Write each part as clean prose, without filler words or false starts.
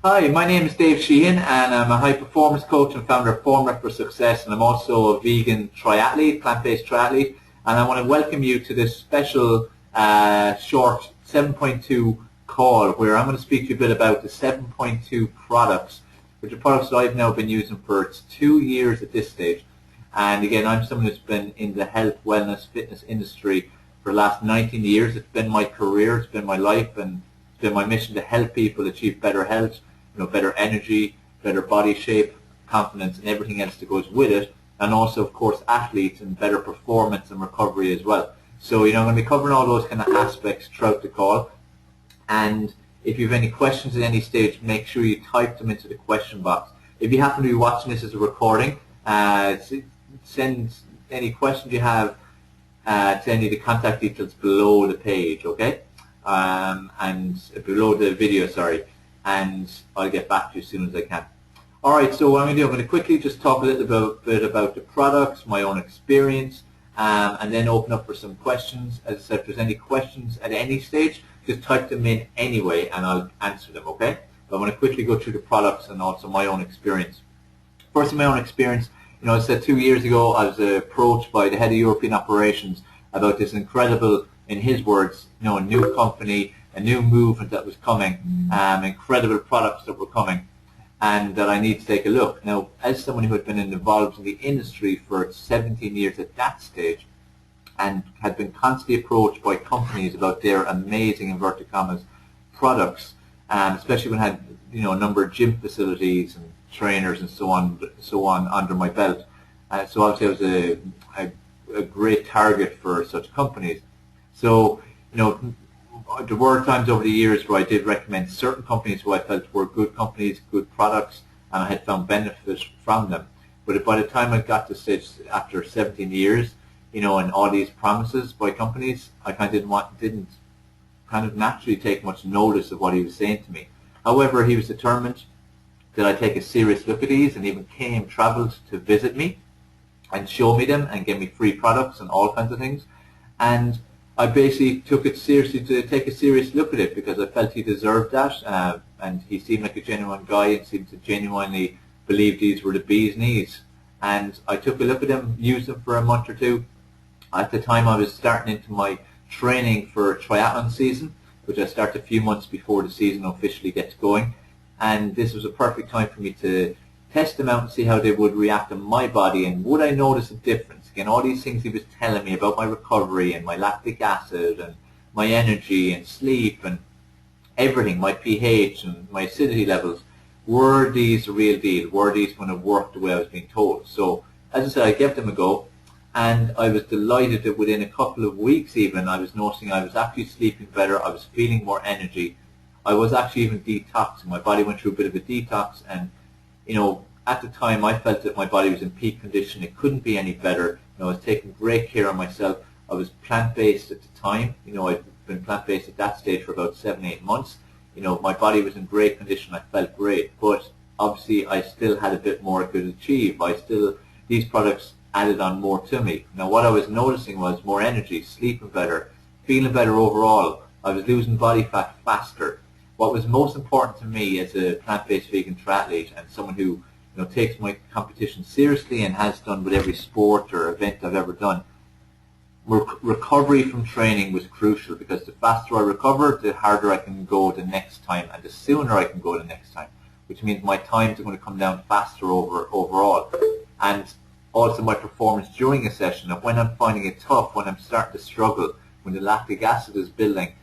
Hi, my name is Dave Sheehan and I'm a high performance coach and founder of Form Rep for Success, and I'm also a vegan triathlete, plant-based triathlete, and I want to welcome you to this special short 7.2 call where I'm going to speak to you a bit about the 7.2 products, which are products that I've now been using for 2 years at this stage. And again, I'm someone who's been in the health, wellness, fitness industry for the last 19 years. It's been my career, it's been my life, and it's been my mission to help people achieve better health, better energy, better body shape, confidence, and everything else that goes with it, and also, of course, athletes and better performance and recovery as well. So, I'm going to be covering all those kind of aspects throughout the call. And if you have any questions at any stage, make sure you type them into the question box. If you happen to be watching this as a recording, send any questions you have to any of the contact details below the page, okay? And below the video, sorry. And I'll get back to you as soon as I can. Alright, so what I'm going to do, I'm going to quickly just talk a little bit about the products, my own experience, and then open up for some questions. As I said, if there's any questions at any stage, just type them in anyway and I'll answer them, okay? But I'm going to quickly go through the products and also my own experience. First, my own experience, I said 2 years ago I was approached by the head of European operations about this incredible, in his words, a new company, a new movement that was coming, incredible products that were coming, and that I need to take a look. Now, as someone who had been involved in the industry for 17 years at that stage, and had been constantly approached by companies about their amazing, inverted commas, products, especially when I had a number of gym facilities and trainers and so on under my belt. So obviously I was a great target for such companies. So, there were times over the years where I did recommend certain companies who I felt were good companies, good products, and I had found benefit from them. But by the time I got to stage after 17 years, and all these promises by companies, I kind of didn't naturally take much notice of what he was saying to me. However, he was determined that I take a serious look at these, and even traveled to visit me and show me them and give me free products and all kinds of things. And I basically took it seriously to take a serious look at it because I felt he deserved that, and he seemed like a genuine guy and seemed to genuinely believe these were the bee's knees. And I took a look at them, used them for a month or two. At the time I was starting into my training for triathlon season, which I start a few months before the season officially gets going. And this was a perfect time for me to test them out and see how they would react to my body, and would I notice a difference. Again, all these things he was telling me about my recovery and my lactic acid and my energy and sleep and everything, my pH and my acidity levels, were these the real deal? Were these going to work the way I was being told? So, as I said, I gave them a go, and I was delighted that within a couple of weeks even, I was noticing I was actually sleeping better, I was feeling more energy. I was actually even detoxing. My body went through a bit of a detox, and at the time I felt that my body was in peak condition. It couldn't be any better. I was taking great care of myself. I was plant-based at the time. I'd been plant-based at that stage for about 7-8 months. My body was in great condition. I felt great, but obviously I still had a bit more I could achieve. These products added on more to me. Now, what I was noticing was more energy, sleeping better, feeling better overall. I was losing body fat faster. What was most important to me as a plant-based vegan triathlete and someone who takes my competition seriously and has done with every sport or event I've ever done, recovery from training was crucial, because the faster I recover, the harder I can go the next time, and the sooner I can go the next time, which means my times are going to come down faster overall. And also my performance during a session, of when I'm finding it tough, when I'm starting to struggle, when the lactic acid is building,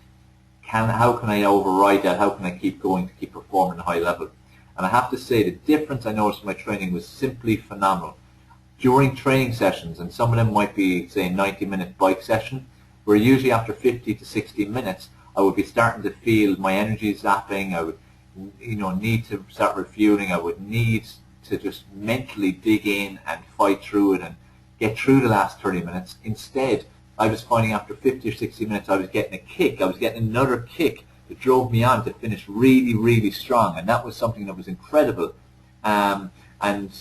how can I override that? How can I keep going to keep performing at a high level? And I have to say, the difference I noticed in my training was simply phenomenal. During training sessions, and some of them might be, say, a 90-minute bike session, where usually after 50 to 60 minutes, I would be starting to feel my energy zapping. I would, need to start refueling. I would need to just mentally dig in and fight through it and get through the last 30 minutes. Instead, I was finding after 50 or 60 minutes I was getting a kick. I was getting another kick that drove me on to finish really, really strong, and that was something that was incredible. And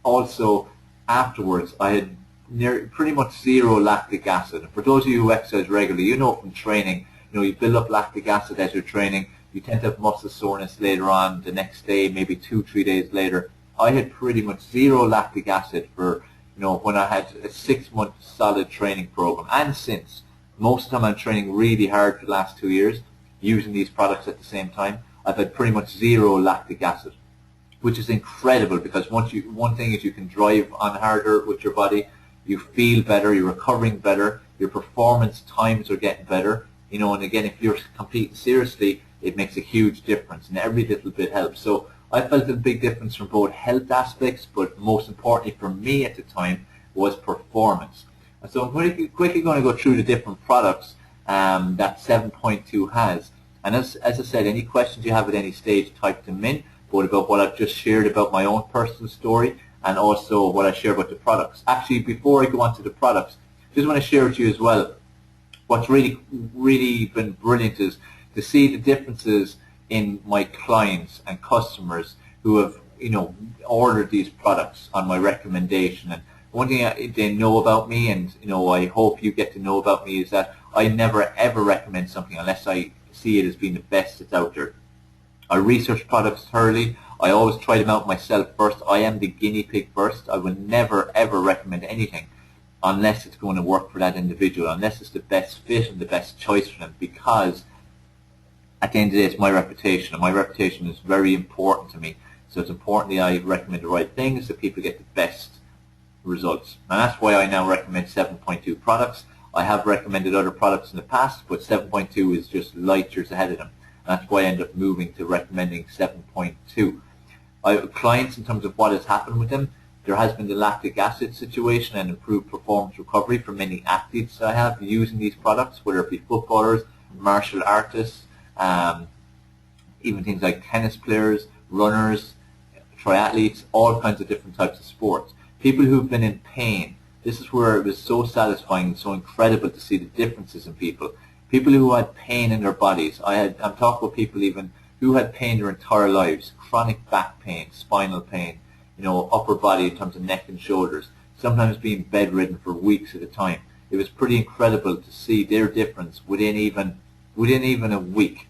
also afterwards I had pretty much zero lactic acid. And for those of you who exercise regularly, from training, you build up lactic acid as you're training. you tend to have muscle soreness later on the next day, maybe 2-3 days later. I had pretty much zero lactic acid for, when I had a 6-month solid training program, and since. Most of the time I'm training really hard for the last 2 years, using these products at the same time. I've had pretty much zero lactic acid, which is incredible, because one thing is you can drive on harder with your body, you feel better, you're recovering better, your performance times are getting better, and again, if you're competing seriously, it makes a huge difference, and every little bit helps. So I felt a big difference from both health aspects, but most importantly for me at the time was performance. And so I'm quickly going to go through the different products that 7.2 has. And as I said, any questions you have at any stage, type them in, both about what I've just shared about my own personal story and also what I share about the products. Actually, before I go on to the products, just want to share with you as well, what's really been brilliant is to see the differences in my clients and customers who have, ordered these products on my recommendation. And one thing they know about me, and I hope you get to know about me, is that I never ever recommend something unless I see it as being the best that's out there. I research products thoroughly. I always try them out myself first. I am the guinea pig first. I would never ever recommend anything unless it's going to work for that individual, unless it's the best fit and the best choice for them, because at the end of the day, it's my reputation, and my reputation is very important to me. So it's important that I recommend the right things so people get the best results. And that's why I now recommend 7.2 products. I have recommended other products in the past, but 7.2 is just light years ahead of them. And that's why I end up moving to recommending 7.2. Clients, in terms of what has happened with them, there has been the lactic acid situation and improved performance recovery for many athletes I have using these products, whether it be footballers, martial artists, even things like tennis players, runners, triathletes, all kinds of different types of sports. People who've been in pain. This is where it was so satisfying and so incredible to see the differences in people. People who had pain in their bodies. I'm talking about people even who had pain their entire lives, chronic back pain, spinal pain, upper body in terms of neck and shoulders, sometimes being bedridden for weeks at a time. It was pretty incredible to see their difference within even a week.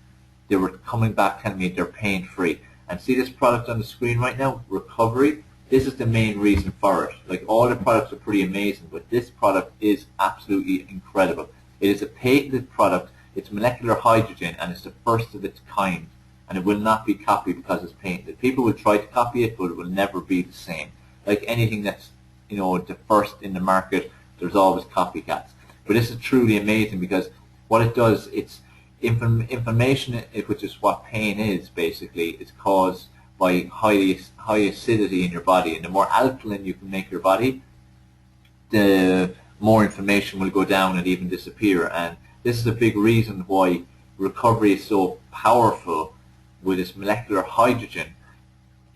They were coming back telling me they're pain-free. And see this product on the screen right now, Recovery? This is the main reason for it. Like, all the products are pretty amazing, but this product is absolutely incredible. It is a patented product, it's molecular hydrogen, and it's the first of its kind. And it will not be copied because it's patented. People will try to copy it, but it will never be the same. Like anything that's, the first in the market, there's always copycats. But this is truly amazing, because what it does, it's inflammation, which is what pain is basically, is caused by high acidity in your body. And the more alkaline you can make your body, the more inflammation will go down and even disappear. And this is a big reason why Recovery is so powerful with its molecular hydrogen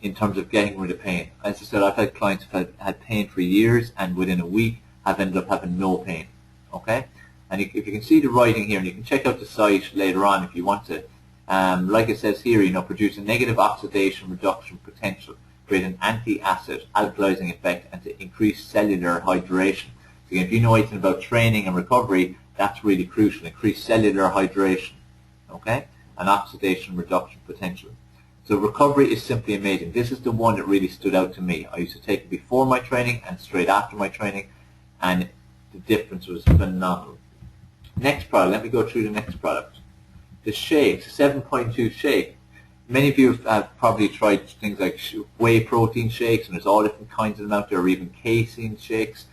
in terms of getting rid of pain. As I said, I've had clients who have had pain for years, and within a week have ended up having no pain. Okay? And if you can see the writing here, and you can check out the site later on if you want to, like it says here, produce a negative oxidation reduction potential, create an anti-acid alkalizing effect, and to increase cellular hydration. So again, if you know anything about training and recovery, that's really crucial. Increase cellular hydration, okay, and oxidation reduction potential. So Recovery is simply amazing. This is the one that really stood out to me. I used to take it before my training and straight after my training, and the difference was phenomenal. Next product, let me go through the next product. The shakes, 7.2 shake. Many of you have probably tried things like whey protein shakes, and there's all different kinds of them out there, or even casein shakes.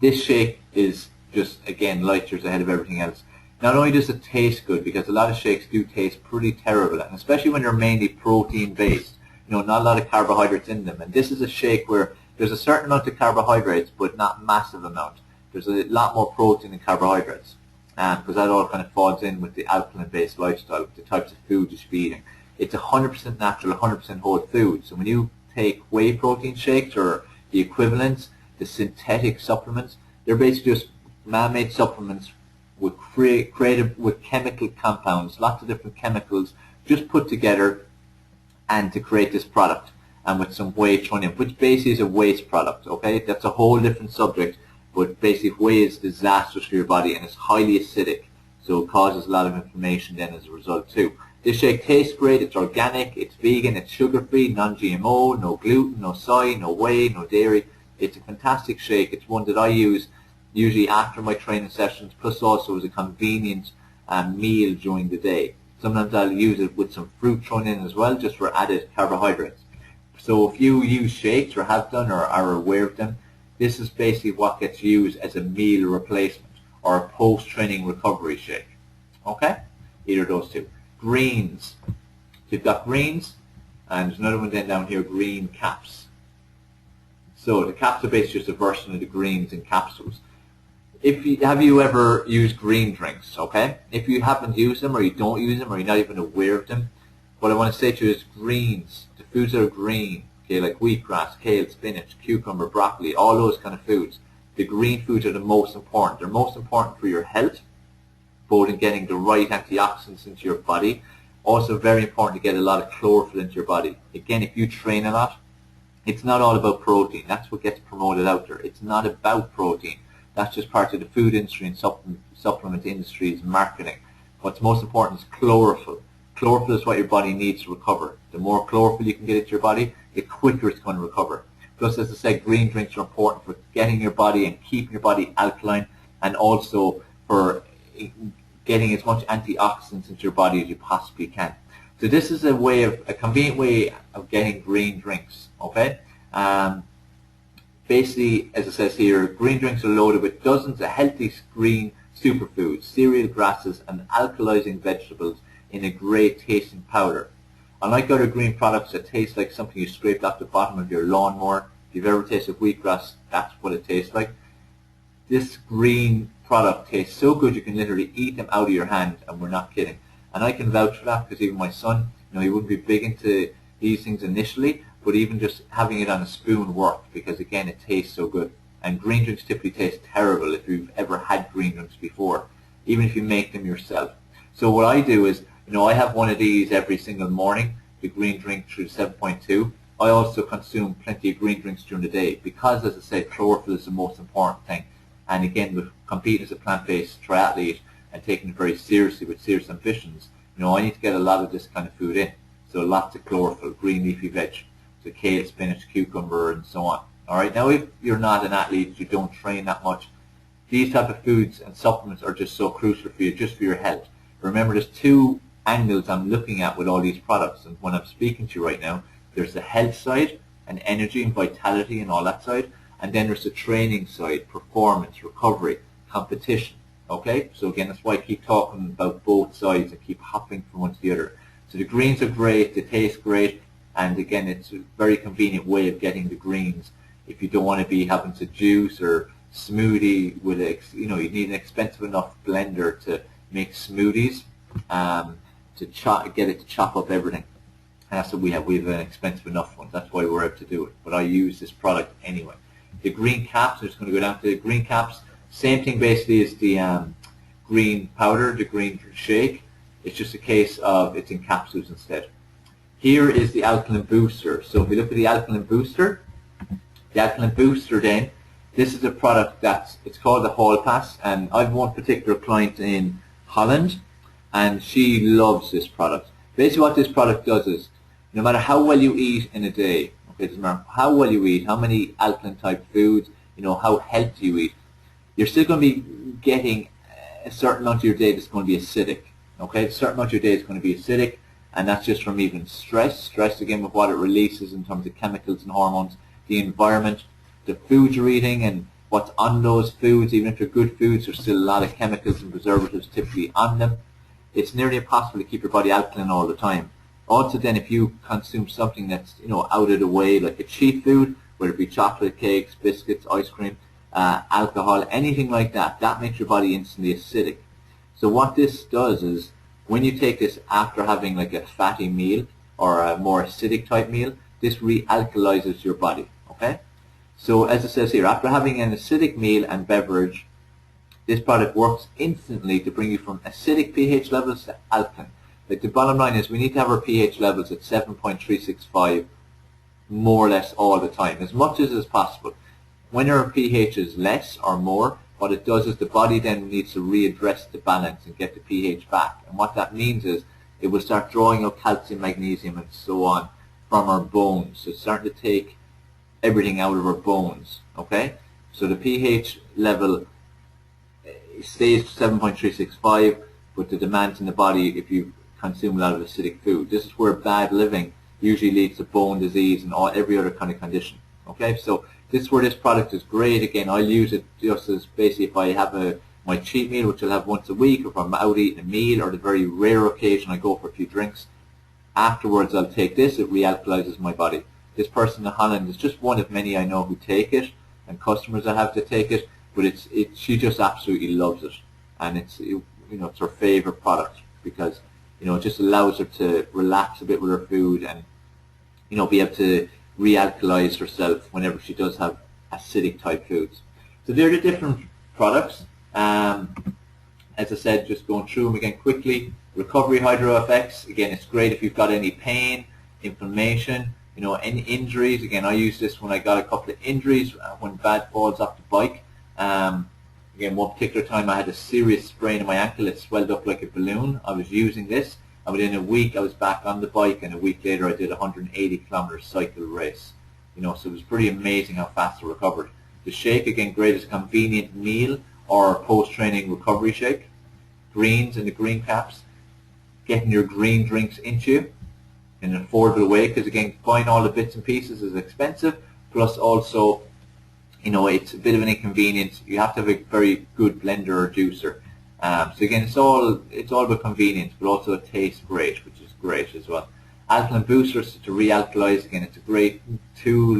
This shake is just, again, light years ahead of everything else. Not only does it taste good, because a lot of shakes do taste pretty terrible, and especially when they're mainly protein based, not a lot of carbohydrates in them. And this is a shake where there's a certain amount of carbohydrates, but not massive amount. There's a lot more protein and carbohydrates, because that all kind of falls in with the alkaline-based lifestyle, the types of food you should be eating. It's 100% natural, 100% whole food. So when you take whey protein shakes or the equivalents, the synthetic supplements, they're basically just man-made supplements with created with chemical compounds, lots of different chemicals, just put together and to create this product, and with some whey thrown in, which basically is a waste product. Okay, that's a whole different subject. But basically, whey is disastrous for your body, and it's highly acidic. so it causes a lot of inflammation then as a result too. This shake tastes great, it's organic, it's vegan, it's sugar-free, non-GMO, no gluten, no soy, no whey, no dairy. It's a fantastic shake. It's one that I use usually after my training sessions, plus also as a convenient meal during the day. Sometimes I'll use it with some fruit thrown in as well, just for added carbohydrates. So if you use shakes or have done or are aware of them, this is basically what gets used as a meal replacement or a post-training recovery shake. Okay? Either of those two. Greens. So you've got greens, and there's another one then down here, green caps. So the caps are basically just a version of the greens in capsules. Have you ever used green drinks? Okay? If you haven't used them, or you don't use them, or you're not even aware of them, what I want to say to you is greens, the foods that are green, okay, like wheatgrass, kale, spinach, cucumber, broccoli, all those kind of foods. The green foods are the most important. They're most important for your health, both in getting the right antioxidants into your body. Also very important to get a lot of chlorophyll into your body. Again, if you train a lot, it's not all about protein. That's what gets promoted out there. It's not about protein. That's just part of the food industry and supplement industry's marketing. What's most important is chlorophyll. Chlorophyll is what your body needs to recover. The more chlorophyll you can get into your body, the quicker it's going to recover. Plus, as I said, green drinks are important for getting your body and keeping your body alkaline, and also for getting as much antioxidants into your body as you possibly can. So this is a convenient way of getting green drinks, okay? Basically, as it says here, green drinks are loaded with dozens of healthy green superfoods, cereal grasses, and alkalizing vegetables in a great tasting powder. Unlike other green products that taste like something you scraped off the bottom of your lawnmower, if you've ever tasted wheatgrass, that's what it tastes like. This green product tastes so good you can literally eat them out of your hand, and we're not kidding. And I can vouch for that, because even my son, he wouldn't be big into these things initially, but even just having it on a spoon worked, because again, it tastes so good. And green drinks typically taste terrible if you've ever had green drinks before, even if you make them yourself. So what I do is, I have one of these every single morning, the green drink through 7.2. I also consume plenty of green drinks during the day, because, as I said, chlorophyll is the most important thing. And again, with competing as a plant-based triathlete and taking it very seriously with serious ambitions, I need to get a lot of this kind of food in. So lots of chlorophyll, green leafy veg, so kale, spinach, cucumber, and so on. All right. Now, if you're not an athlete, you don't train that much, these type of foods and supplements are just so crucial for you, just for your health. Remember, there's two angles I'm looking at with all these products, and when I'm speaking to you right now, there's the health side and energy and vitality and all that side, and then there's the training side, performance, recovery, competition. Okay, so again, that's why I keep talking about both sides and keep hopping from one to the other. So the greens are great, they taste great, and again, it's a very convenient way of getting the greens. If you don't want to be having to juice or smoothie with you need an expensive enough blender to make smoothies, to get it to chop up everything. And that's what we have. We have an expensive enough one. That's why we're able to do it. But I use this product anyway. The green caps, I'm just going to go down to the green caps. Same thing basically as the green powder, the green shake. It's just a case of it's in capsules instead. Here is the alkaline booster. So if you look at the alkaline booster then, this is a product it's called the Hall Pass, and I've one particular client in Holland, and she loves this product. Basically what this product does is, no matter how well you eat in a day, okay, it doesn't matter how well you eat, how many alkaline type foods, how healthy you eat, you're still going to be getting a certain amount of your day that's going to be acidic. Okay, a certain amount of your day is going to be acidic, and that's just from even stress again with what it releases in terms of chemicals and hormones, the environment, the food you're eating and what's on those foods. Even if they're good foods, there's still a lot of chemicals and preservatives typically on them. It's nearly impossible to keep your body alkaline all the time. Also then, if you consume something that's out of the way, like a cheap food, whether it be chocolate cakes, biscuits, ice cream, alcohol, anything like that, that makes your body instantly acidic. So what this does is, when you take this after having like a fatty meal or a more acidic type meal, this re-alkalizes your body. Okay? So as it says here, after having an acidic meal and beverage, this product works instantly to bring you from acidic pH levels to alkaline. Like, the bottom line is, we need to have our pH levels at 7.365 more or less all the time, as much as is possible. When our pH is less or more, what it does is the body then needs to readdress the balance and get the pH back. And what that means is it will start drawing out calcium, magnesium, and so on from our bones. So it's starting to take everything out of our bones. Okay, so the pH level stays 7.365, but the demands in the body if you consume a lot of acidic food. This is where bad living usually leads to bone disease and every other kind of condition. Okay, so this is where this product is great. Again, I'll use it just as basically if I have my cheat meal, which I'll have once a week, or if I'm out eating a meal, or the very rare occasion I go for a few drinks. Afterwards, I'll take this. It realkalizes my body. This person in Holland is just one of many I know who take it, and customers that have to take it. But she just absolutely loves it, and it's her favorite product because it just allows her to relax a bit with her food and be able to realkalize herself whenever she does have acidic type foods. So they're the different products. As I said, just going through them again quickly. Recovery Hydro FX, again, it's great if you've got any pain, inflammation, any injuries. Again, I use this when I got a couple of injuries when bad falls off the bike. Again, one particular time I had a serious sprain in my ankle. It swelled up like a balloon. I was using this, and within a week I was back on the bike, and a week later I did a 180-kilometer cycle race. So it was pretty amazing how fast I recovered. The shake, again, great as a convenient meal or post-training recovery shake. Greens and the green caps, getting your green drinks into you in an affordable way, because again, buying all the bits and pieces is expensive, plus also it's a bit of an inconvenience. You have to have a very good blender or juicer. So again, it's all about convenience, but also it tastes great, which is great as well. Alkaline boosters to realkalize. Again, it's a great tool,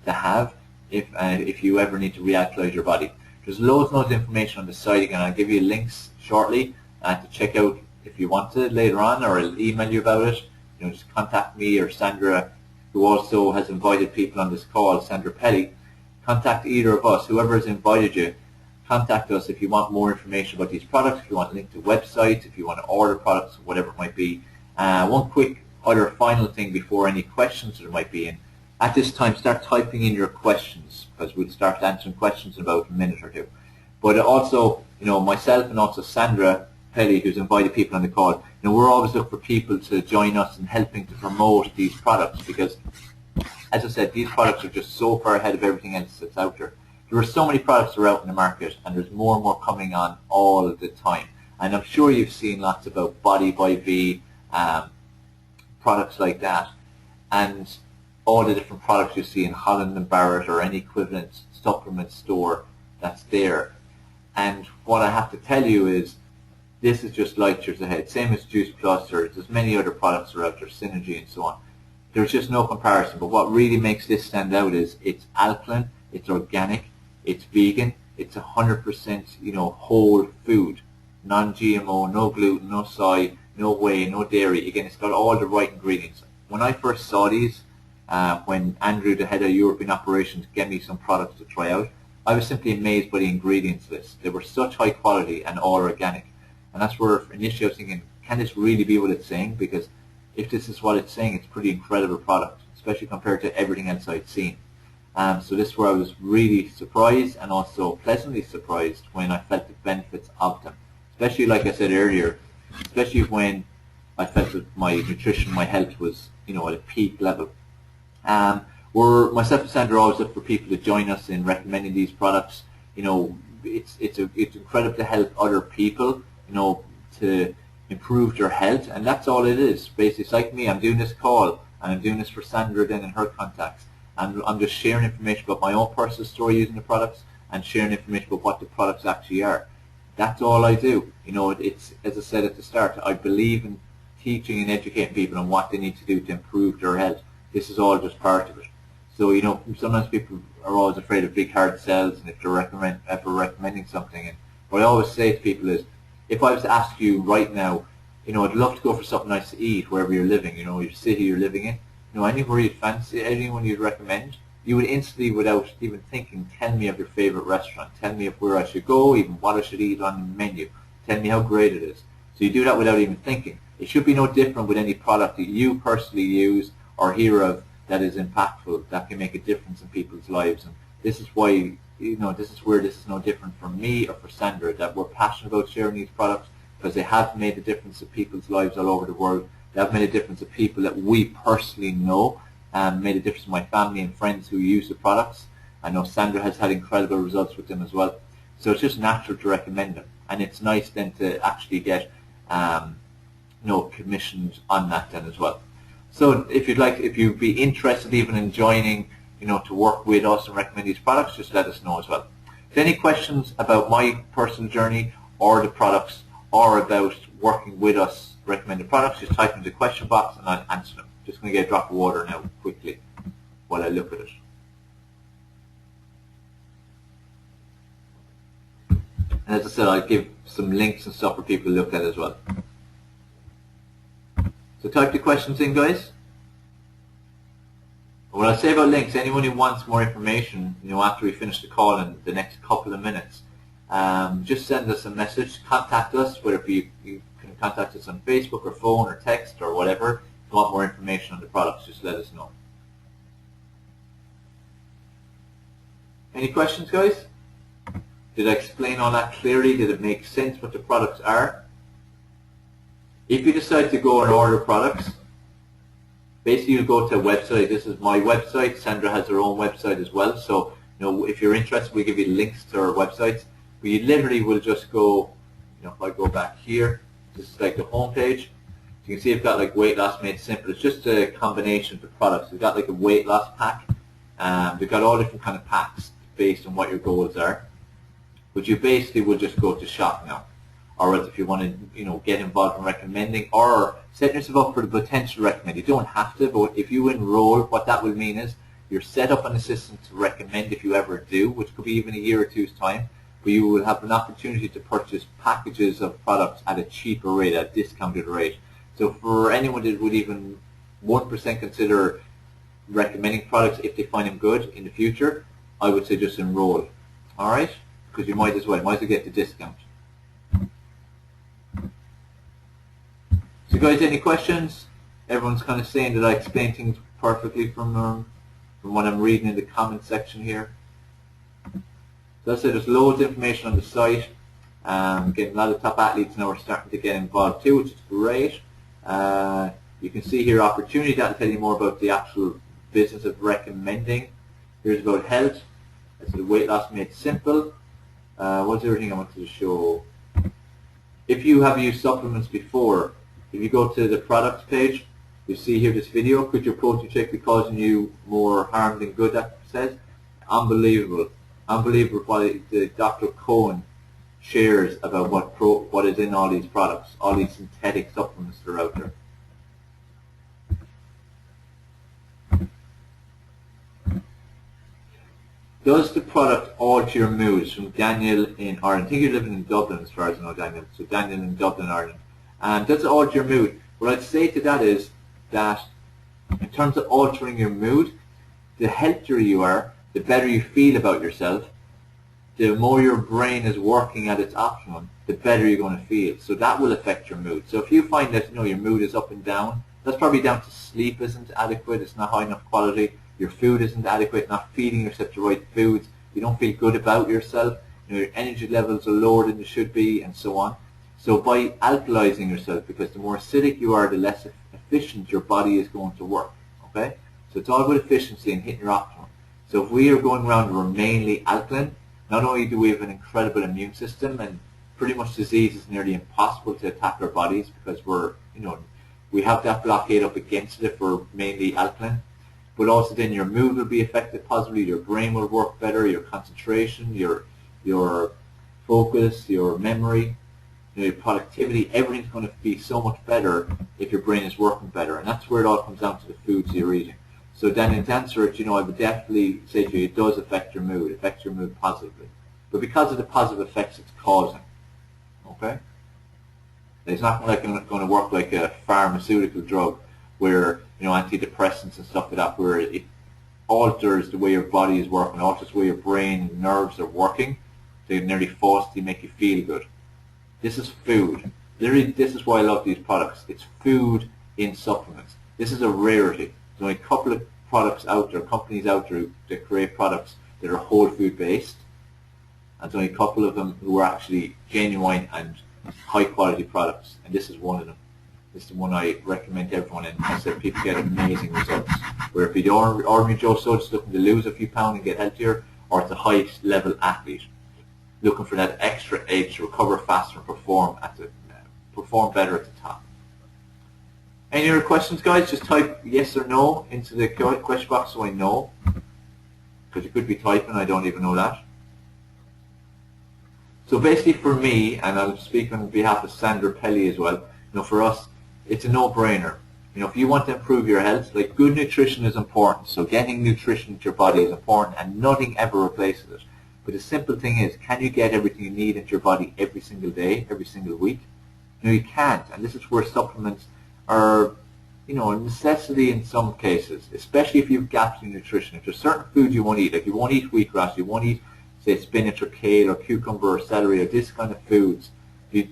to have if you ever need to realkalize your body. There's loads and loads of information on the site. Again, I'll give you links shortly to check out if you want to later on, or I'll email you about it. Just contact me or Sandra, who also has invited people on this call, Sandra Pelly. Contact either of us, whoever has invited you. Contact us if you want more information about these products, if you want a link to websites, if you want to order products, whatever it might be. One quick other final thing before any questions there might be in. At this time, start typing in your questions, because we'll start answering questions in about a minute or two. But also, myself and also Sandra Pelly, who's invited people on the call, we're always looking for people to join us in helping to promote these products, because, as I said, these products are just so far ahead of everything else that's out there. There are so many products that are out in the market, and there's more and more coming on all the time. And I'm sure you've seen lots about Body by V, products like that, and all the different products you see in Holland and Barrett or any equivalent supplement store that's there. And what I have to tell you is, this is just light years ahead. Same as Juice Plus, or there's many other products that are out there, Synergy and so on. There's just no comparison. But what really makes this stand out is it's alkaline, it's organic, it's vegan, it's 100% whole food, non-GMO, no gluten, no soy, no whey, no dairy. Again, it's got all the right ingredients. When I first saw these, when Andrew, the head of European operations, gave me some products to try out, I was simply amazed by the ingredients list. They were such high quality and all organic. And that's where initially I was thinking, can this really be what it's saying? Because if this is what it's saying, it's a pretty incredible product, especially compared to everything else I'd seen. So this is where I was really surprised and also pleasantly surprised when I felt the benefits of them. Especially, like I said earlier, especially when I felt that my nutrition, my health was, at a peak level. Myself and Sandra always look for people to join us in recommending these products. It's incredible to help other people, to improve their health, and that's all it is. Basically, it's like me. I'm doing this call, and I'm doing this for Sandra then and her contacts, and I'm just sharing information about my own personal story using the products and sharing information about what the products actually are. That's all I do. It's, as I said at the start, I believe in teaching and educating people on what they need to do to improve their health. This is all just part of it. So, sometimes people are always afraid of big hard sells, and if they're ever recommending something. And what I always say to people is, if I was to ask you right now, I'd love to go for something nice to eat wherever you're living, your city you're living in, anywhere you'd fancy, anyone you'd recommend, you would instantly, without even thinking, tell me of your favorite restaurant, tell me of where I should go, even what I should eat on the menu, tell me how great it is. So you do that without even thinking. It should be no different with any product that you personally use or hear of that is impactful, that can make a difference in people's lives. And this is why this is where this is no different from me or for Sandra, that we're passionate about sharing these products because they have made a difference in people's lives all over the world. They have made a difference to people that we personally know, and made a difference to my family and friends who use the products. I know Sandra has had incredible results with them as well. So it's just natural to recommend them, and it's nice then to actually get commissioned on that then as well. So if you'd be interested even in joining, to work with us and recommend these products, just let us know as well. If any questions about my personal journey or the products or about working with us recommended products, just type in the question box and I'll answer them. Just going to get a drop of water now quickly while I look at it. And as I said, I'll give some links and stuff for people to look at as well. So type the questions in, guys. And what I'll say about links, anyone who wants more information, after we finish the call in the next couple of minutes, just send us a message, contact us, whether you can contact us on Facebook or phone or text or whatever. If you want more information on the products, just let us know. Any questions, guys? Did I explain all that clearly? Did it make sense what the products are? If you decide to go and order products, basically you'll go to a website. This is my website. Sandra has her own website as well. So, if you're interested, we'll give you links to our websites. But you literally will just go, if I go back here, this is like the home page. You can see I've got like weight loss made simple. It's just a combination of the products. We've got like a weight loss pack. We've got all different kind of packs based on what your goals are. But you basically will just go to shop now. Or else if you want to, get involved in recommending or set yourself up for the potential recommend. You don't have to, but if you enroll, what that will mean is you're set up on a system to recommend if you ever do, which could be even a year or two's time. But you will have an opportunity to purchase packages of products at a cheaper rate, at a discounted rate. So for anyone that would even 1% consider recommending products if they find them good in the future, I would say just enroll. All right? Because you might as well get the discount. So guys, any questions? Everyone's kind of saying that I explain things perfectly from what I'm reading in the comment section here. So as I said, there's loads of information on the site. Getting a lot of top athletes now are starting to get involved too, which is great. You can see here opportunity. That'll tell you more about the actual business of recommending. Here's about health. That's the weight loss made simple. What's everything I wanted to show? If you have used supplements before, if you go to the products page, you see here this video, could your protein shake be causing you more harm than good, that says. Unbelievable. Unbelievable what the Dr. Cohen shares about what is in all these products, all these synthetic supplements that are out there. Does the product alter your moods? From Daniel in Ireland. I think you're living in Dublin as far as I know, Daniel. So Daniel in Dublin, Ireland. Does it alter your mood? What I'd say to that is that in terms of altering your mood, the healthier you are, the better you feel about yourself, the more your brain is working at its optimum, the better you're going to feel. So that will affect your mood. So if you find that your mood is up and down, that's probably down to sleep isn't adequate, it's not high enough quality, your food isn't adequate, not feeding yourself the right foods, you don't feel good about yourself, your energy levels are lower than they should be, and so on. So by alkalizing yourself, because the more acidic you are, the less efficient your body is going to work. Okay? So it's all about efficiency and hitting your optimum. So if we are going around and we're mainly alkaline, not only do we have an incredible immune system, and pretty much disease is nearly impossible to attack our bodies because we have that blockade up against it if we're mainly alkaline. But also then your mood will be affected positively, your brain will work better, your concentration, your focus, your memory, your productivity, everything's going to be so much better if your brain is working better. And that's where it all comes down to the foods you're eating. So then to answer it, I would definitely say to you, it does affect your mood. It affects your mood positively. But because of the positive effects it's causing, okay? It's not like going to work like a pharmaceutical drug where, antidepressants and stuff like that, where it alters the way your body is working, alters the way your brain and nerves are working. They nearly falsely make you feel good. This is food. Literally, this is why I love these products. It's food in supplements. This is a rarity. There's only a couple of products out there, companies out there that create products that are whole food based, And there's only a couple of them who are actually genuine and high quality products, and this is one of them. This is the one I recommend to everyone, and I said people get amazing results. Where if you're ordinary Joe So just looking to lose a few pounds and get healthier, or it's a high level athlete looking for that extra edge to recover faster and perform better at the top. Any other questions, guys? Just type yes or no into the question box so I know, because you could be typing, I don't even know that. So basically for me, and I'll speak on behalf of Sandra Pelly as well, for us, it's a no-brainer. If you want to improve your health, like, good nutrition is important. So getting nutrition into your body is important, and nothing ever replaces it. But the simple thing is, can you get everything you need into your body every single day, every single week? You can't, and this is where supplements are, a necessity in some cases, especially if you have gaps in nutrition. If there's certain foods you won't eat, like you won't eat wheatgrass, you won't eat, say, spinach or kale or cucumber or celery or this kind of foods,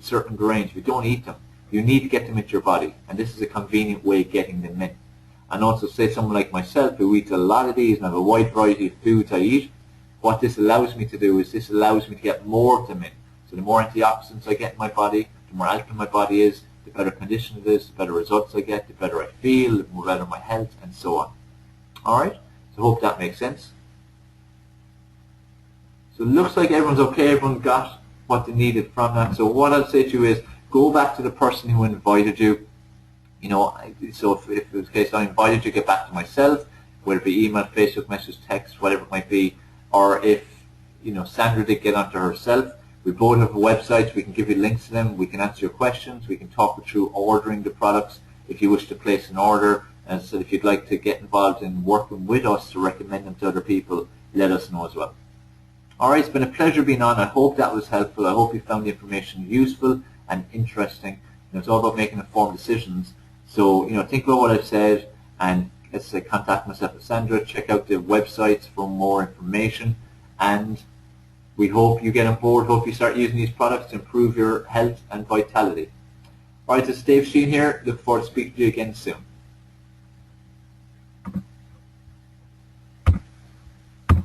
certain grains, if you don't eat them, you need to get them into your body, and this is a convenient way of getting them in. And also, say someone like myself who eats a lot of these and have a wide variety of foods I eat, what this allows me to do is this allows me to get more of them in. So the more antioxidants I get in my body, the more alkaline my body is, the better condition it is, the better results I get, the better I feel, the better my health, and so on. Alright, so I hope that makes sense. So it looks like everyone's okay, everyone got what they needed from that. So what I'll say to you is, go back to the person who invited you. So if it was the case I invited you, get back to myself, whether it be email, Facebook message, text, whatever it might be. Or if, Sandra did get onto herself, we both have websites, we can give you links to them, we can answer your questions, we can talk you through ordering the products if you wish to place an order. And so if you'd like to get involved in working with us to recommend them to other people, let us know as well. Alright, it's been a pleasure being on. I hope that was helpful. I hope you found the information useful and interesting. It's all about making informed decisions. So, think about what I've said, and let's say contact myself with Sandra, check out the websites for more information, and we hope you get on board, hope you start using these products to improve your health and vitality. Alright, this is Dave Sheen here. Look forward to speaking to you again soon.